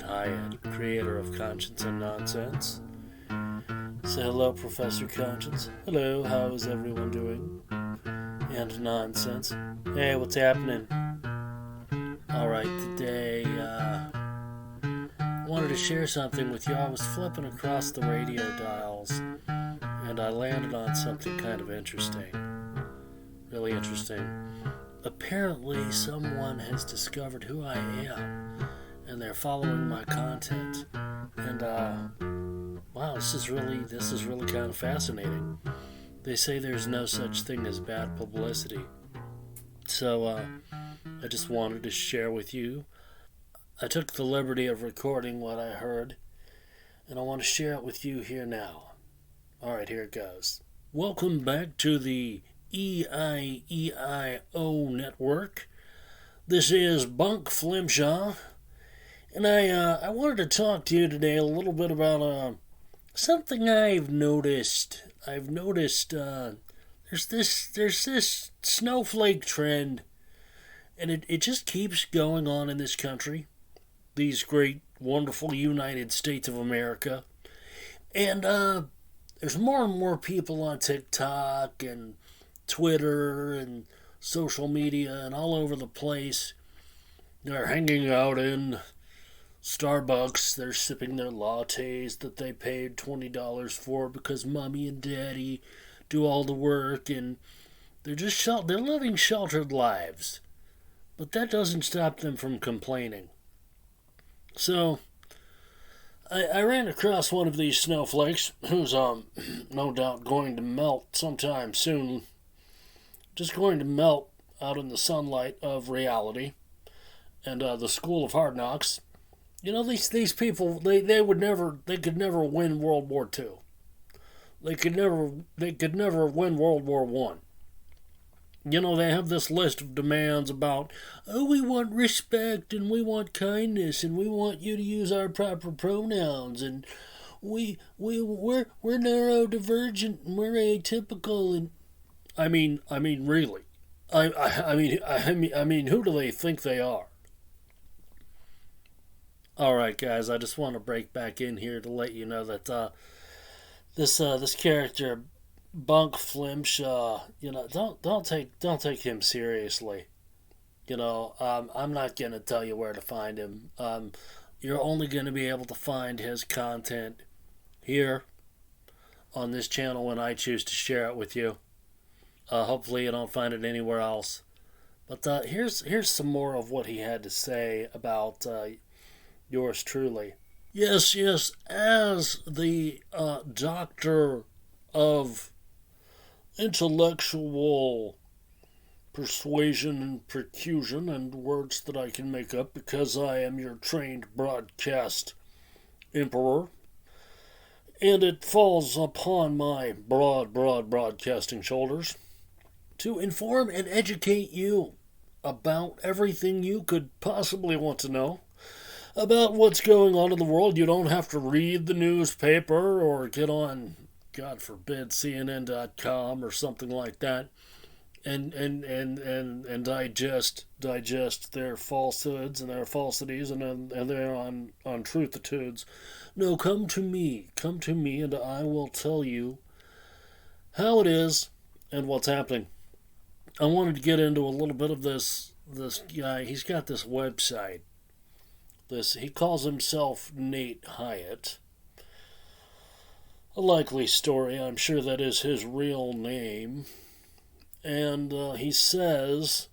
Hyatt, creator of Conscience and Nonsense. Say hello, Professor Conscience. Hello, how is everyone doing? And Nonsense. Hey, what's happening? Alright, today, I wanted to share something with you. I was flipping across the radio dials, and I landed on something kind of interesting. Really interesting. Apparently, someone has discovered who I am, and they're following my content. And wow, this is really kind of fascinating. They say there's no such thing as bad publicity. So I just wanted to share with you. I took the liberty of recording what I heard, and I want to share it with you here now. All right, here it goes. Welcome back to the EIEIO network. This is Bunk Flimshaw, and I wanted to talk to you today a little bit about something I've noticed. There's this snowflake trend, and it just keeps going on in this country, these great, wonderful United States of America, and there's more and more people on TikTok and Twitter and social media and all over the place. They're hanging out in Starbucks. They're sipping their lattes that they paid $20 for because mommy and daddy do all the work, and they're living sheltered lives. But that doesn't stop them from complaining. So I ran across one of these snowflakes who's no doubt going to melt sometime soon. Just going to melt out in the sunlight of reality and the school of hard knocks. You know, these people, they could never win World War II. They could never win World War I. You know, they have this list of demands about, oh, we want respect and we want kindness and we want you to use our proper pronouns and we're neurodivergent and we're atypical and I mean, really. I mean, who do they think they are? All right, guys. I just want to break back in here to let you know that this character, Bunk Flimshaw, you know, don't take him seriously. You know, I'm not gonna tell you where to find him. You're only gonna be able to find his content here on this channel when I choose to share it with you. Hopefully you don't find it anywhere else. But here's some more of what he had to say about yours truly. Yes, as the doctor of intellectual persuasion and percusion and words that I can make up because I am your trained broadcast emperor, and it falls upon my broad broadcasting shoulders to inform and educate you about everything you could possibly want to know about what's going on in the world. You don't have to read the newspaper or get on, God forbid, CNN.com or something like that and digest their falsehoods and their falsities and they're on truthitudes. No, come to me and I will tell you how it is and what's happening. I wanted to get into a little bit of this guy. He's got this website. He calls himself Nate Hyatt. A likely story. I'm sure that is his real name. And he says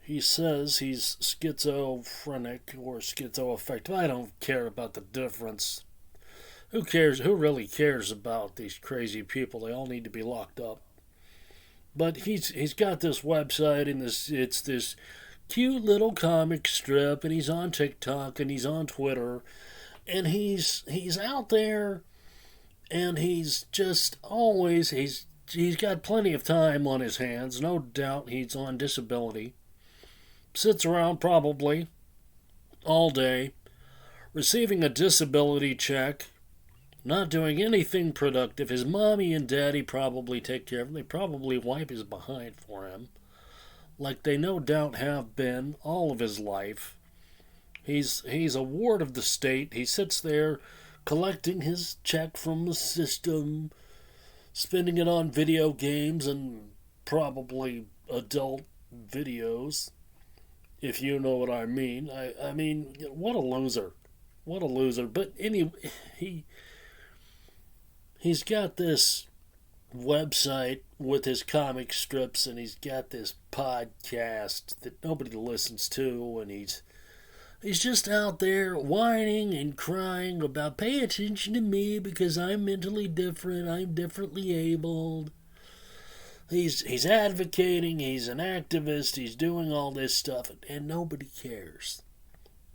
he's schizophrenic or schizoaffective. I don't care about the difference. Who cares? Who really cares about these crazy people? They all need to be locked up. But he's got this website and it's this cute little comic strip, and he's on TikTok and he's on Twitter, and he's out there, and he's just always he's got plenty of time on his hands. No doubt he's on disability. Sits around probably all day, receiving a disability check, not doing anything productive. His mommy and daddy probably take care of him. They probably wipe his behind for him, like they no doubt have been all of his life. He's a ward of the state. He sits there collecting his check from the system, spending it on video games and probably adult videos, if you know what I mean. I mean, what a loser. What a loser. But anyway, he's got this website with his comic strips, and he's got this podcast that nobody listens to, and he's just out there whining and crying about pay attention to me because I'm mentally different, I'm differently abled. He's advocating, he's an activist, he's doing all this stuff, and nobody cares.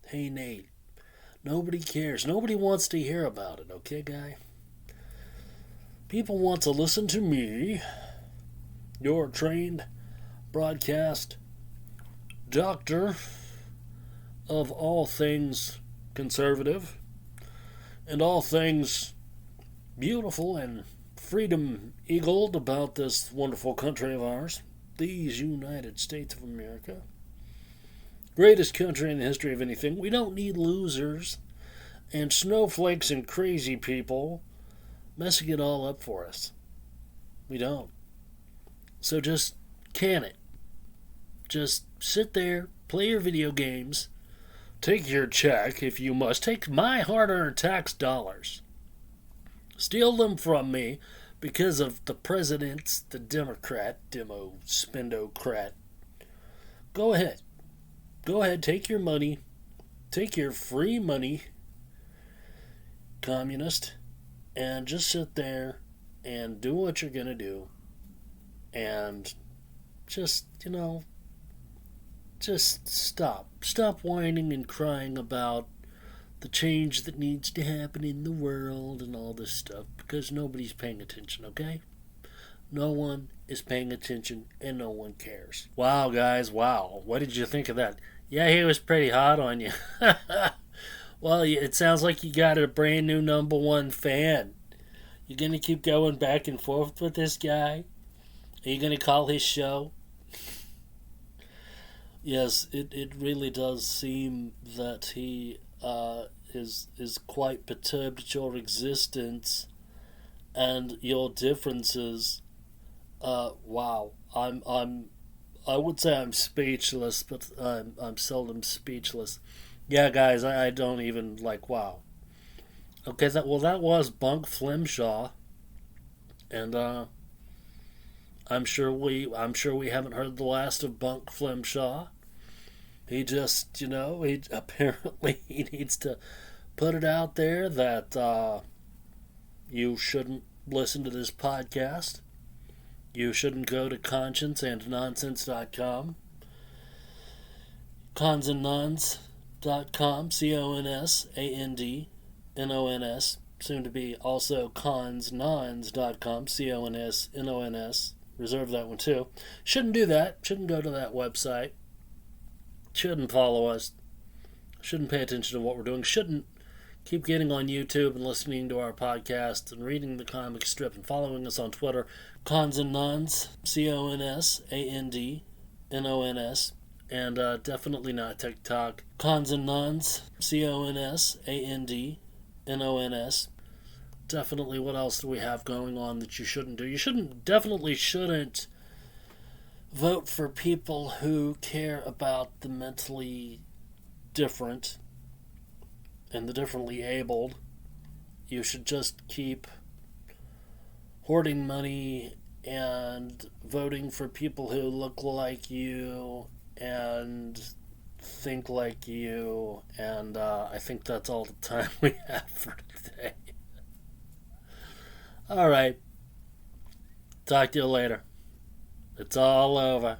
Hey, Nate, nobody cares. Nobody wants to hear about it, okay, guy? People want to listen to me, your trained broadcast doctor of all things conservative and all things beautiful and freedom-eagled about this wonderful country of ours, these United States of America. Greatest country in the history of anything. We don't need losers and snowflakes and crazy people messing it all up for us. We don't. So just can it. Just sit there, play your video games, take your check if you must. Take my hard-earned tax dollars. Steal them from me because of the president's, the Democrat, spendocrat. Go ahead. Go ahead, take your money. Take your free money, communist, and just sit there and do what you're going to do. And just, just stop. Stop whining and crying about the change that needs to happen in the world and all this stuff, because nobody's paying attention, okay? No one is paying attention and no one cares. Wow, guys, wow. What did you think of that? Yeah, he was pretty hot on you. Well, it sounds like you got a brand new number one fan. You gonna keep going back and forth with this guy? Are you gonna call his show? Yes, it really does seem that he is quite perturbed at your existence and your differences. Wow, I would say I'm speechless, but I'm seldom speechless. Yeah, guys, I don't even wow. Okay, that was Bunk Flimshaw, and I'm sure we haven't heard the last of Bunk Flimshaw. He just, he apparently he needs to put it out there that you shouldn't listen to this podcast. You shouldn't go to ConsAndNons.com. ConsAndNons.com, ConsAndNons, soon to be also ConsNons.com, ConsNons. Reserve that one too. Shouldn't do that. Shouldn't go to that website. Shouldn't follow us. Shouldn't pay attention to what we're doing. Shouldn't keep getting on YouTube and listening to our podcast and reading the comic strip and following us on Twitter. ConsAndNons, ConsAndNons, and definitely not TikTok. ConsAndNons, ConsAndNons. Definitely, what else do we have going on that you shouldn't do? You definitely shouldn't vote for people who care about the mentally different and the differently abled. You should just keep hoarding money and voting for people who look like you and think like you, and I think that's all the time we have for today. Alright. Talk to you later. It's all over.